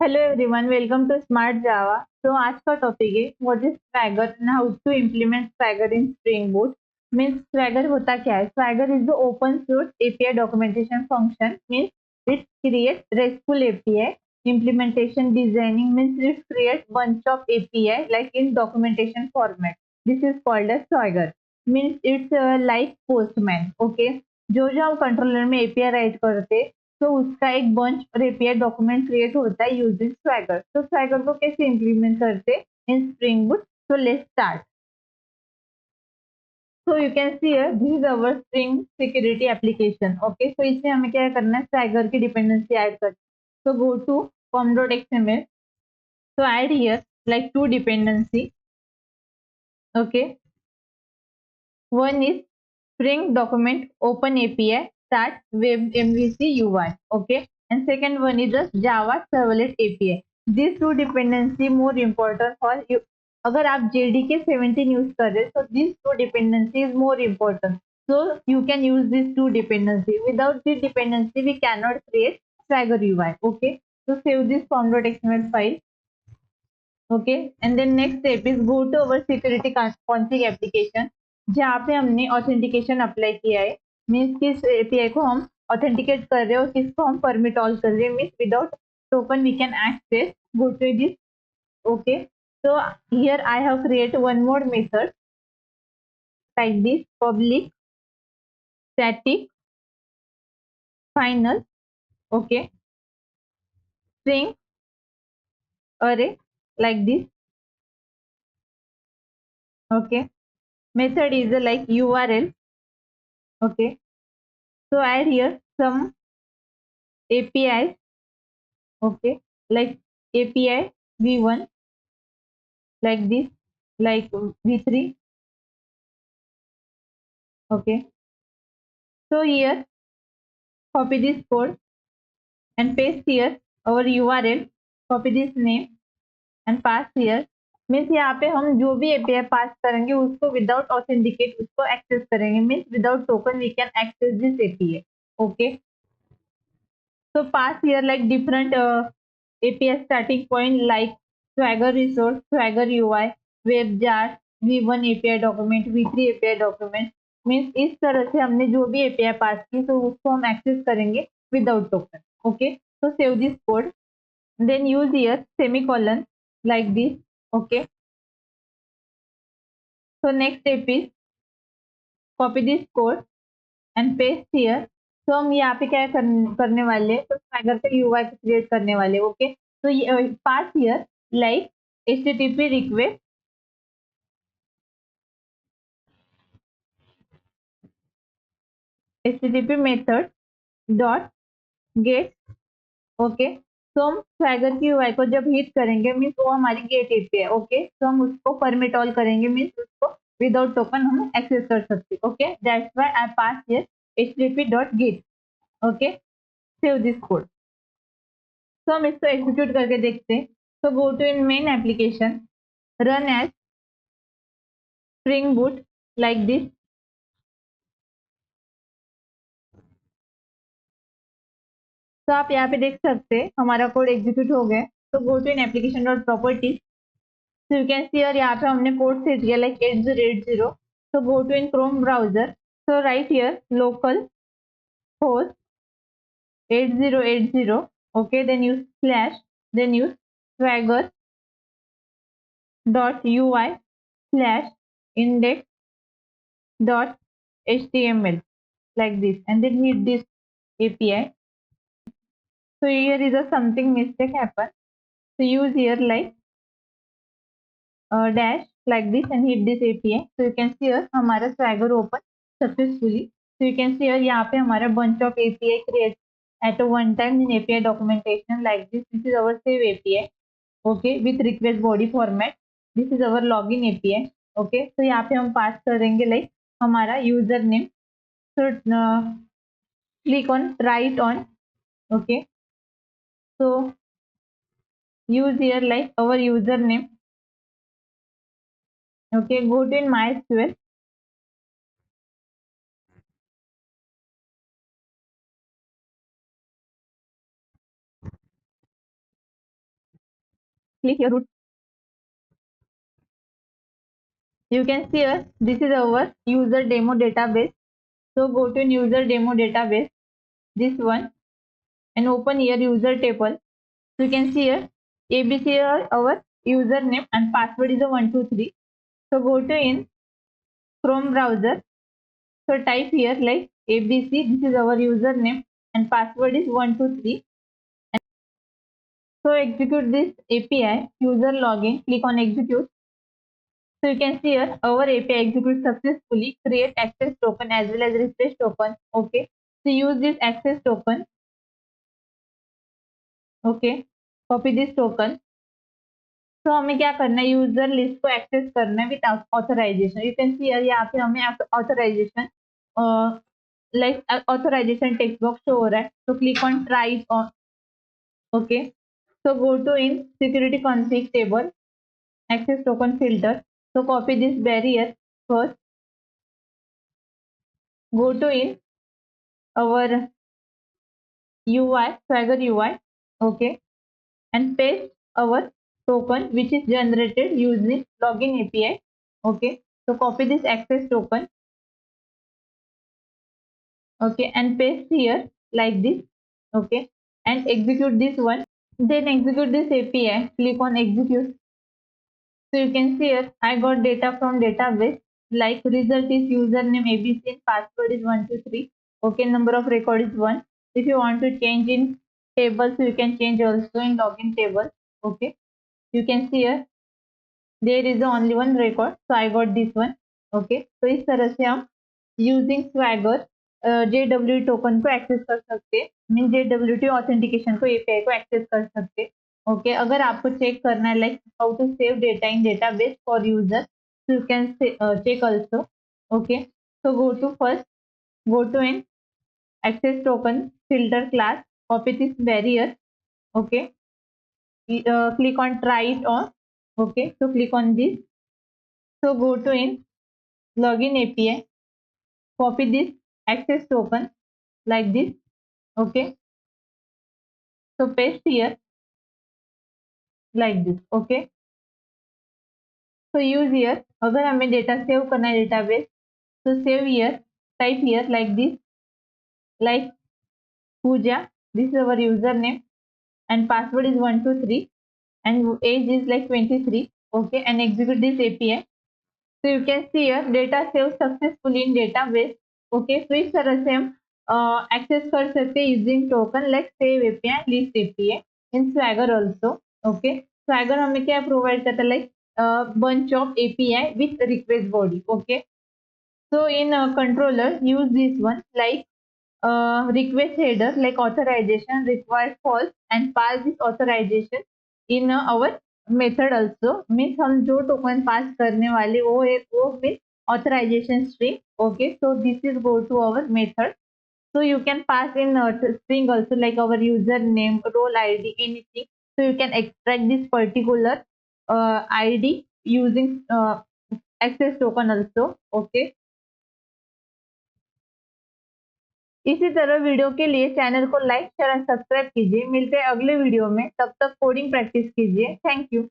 Hello everyone, welcome to smart java. तो आज का टॉपिक है what is swagger and how to implement swagger in spring boot. Means swagger होता क्या है? Swagger is the open source API documentation function. Means it create restful API implementation designing, means it creates bunch of API like in documentation format. This is called as Swagger. Means it's like Postman. Okay, जो जो हम controller में API right करते तो उसका एक bunch और API document create होता है यूजिंग स्वैगर। तो स्वैगर को कैसे इम्प्लीमेंट करते इन स्प्रिंग बूट? तो let's start. So you can see this is our spring security application. Okay, तो इसमें हमें क्या करना है? स्वैगर की डिपेंडेंसी ऐड करनी। तो go to pom.xml, so add here like two dependency. Okay, one is Spring Document Open API Start Web MVC UI. Okay, and second one is the Java Servlet API. These two dependency more important for you. अगर आप JDK 17 use कर रहे तो these two dependency is more important. So you can use these two dependency. Without this dependency, we cannot create Swagger UI. Okay, so save this pom.xml file. Okay, and then next step is go to our security config application जहाँ पे हमने authentication apply किया है। Means किस API को हम authenticate कर रहे हैं और किसको हम परमिट ऑल कर रहे हैं। Means without token we can access go to this. Okay, so here I have create one more method like this public static final, okay, string array like this. Okay, method is like URL. Okay, so add here some APIs. Okay, like API v1 like this, like v3. Okay, so here copy this code and paste here our URL, copy this name and pass here। Means यहाँ पे हम जो भी API pass करेंगे उसको without authenticate उसको access करेंगे। Means without token we can access this API. Okay, so pass here like different API starting point like Swagger resource, Swagger UI, WebJar, V1 API document, V3 API document। Means इस तरह से हमने जो भी API पास की तो उसको हम एक्सेस करेंगे without token. Okay, so save this code, then use here semicolon like this। Okay, so next step is copy this code and paste here। तो हम यहाँ पे क्या करने वाले हैं? तो स्वैगर पे यूआई क्रिएट करने वाले। ओके, तो ये pass here like http request http method dot get. Okay, तो हम स्वैगर की यूआई को जब हिट करेंगे मीन्स वो हमारी गेट एपी है। ओके, तो हम उसको परमिट ऑल करेंगे मीन्स उसको विदाउट टोकन हम एक्सेस कर सकते। Okay, that's why I pass here http dot get. Okay, save this code. तो हम इसको एग्जीक्यूट करके देखते हैं। तो go to in main application, run as spring boot like this. तो आप यहाँ पे देख सकते हैं हमारा कोड एग्जीक्यूट हो गया। तो go to in application dot properties. So you can see here यहाँ पे हमने पोर्ट सेट किया like 8080। So go to in Chrome browser, so write here local host 8080। Okay, then use slash, then use swagger dot ui slash index dot html like this, and then hit this API। So here is a something mistake happen, so use here like dash like this and hit this API। So you can see here हमारा swagger open successfully। So you can see here यहाँ पे हमारा bunch of API create at a one time in API documentation like this। This is our save API, okay, with request body format। This is our login API। okay, तो यहाँ पे हम पास करेंगे like हमारा user name। So click on write on। okay, so use here like our username। okay, go to in MySQL। click here root. You can see here, this is our user demo database. So go to user demo database, this one, and open here user table. So you can see here ABC are our username and password is a 123. So go to in Chrome browser. So type here like ABC, this is our username and password is 123. So execute this API, user login, click on execute. So you can see here our API executes successfully, create access token as well as refresh token. Okay. So use this access token. Okay. Copy this token. तो हमें क्या करना है, user list को access करना है with authorization. You can see यहाँ पे हमें authorization like authorization text box show हो रहा है. तो click on try on. Okay. So go to in security config table, access token filter. So copy this barrier first. Go to in our UI, Swagger UI. Okay. And paste our token which is generated using login API. Okay. So copy this access token. Okay. And paste here like this. Okay. And execute this one. Then execute this API. Click on execute. So you can see here I got data from database, like result is username ABC and password is 123. Okay, number of record is 1. If you want to change in tables, you can change also in login table. Okay, you can see here there is only one record, so I got this one. Okay, तो इस तरह से हम using swagger JWT token को access कर सकते हैं, mean JWT authentication को API को एक्सेस कर सकते हैं. ओके. अगर आपको चेक करना है like how to save data in database for user, so you can check also. Okay, so go to in access token filter class, copy this barrier. Okay, click on try it on. Okay, so click on this. So go to in login API, copy this access token like this. Okay, so paste here like this. Okay, so use here, अगर हमें data save करना है database, तो save here, type here like this, like Pooja, this is our username and password is 123 and age is like 23. Okay, and execute this API. So you can see here data saved successfully in database. Okay, so इस तरह से हम access कर सकते हैं using token like save API, list API in swagger also. Okay, swagger हमें क्या provide करता है, like bunch of API with request body. Okay, so in controller use this one like request header like authorization requires false and pass this authorization in our method also. Means हम जो token पास करने वाले वो है वो means authorization string. Okay, so this is go to our method. So you can pass in string also like our username, role ID, anything. So you can extract this particular ID using access token also. Okay, इसी तरह video के लिए channel को like share और subscribe कीजिए. मिलते हैं अगले वीडियो में, तब तक कोडिंग प्रैक्टिस कीजिए. Thank you.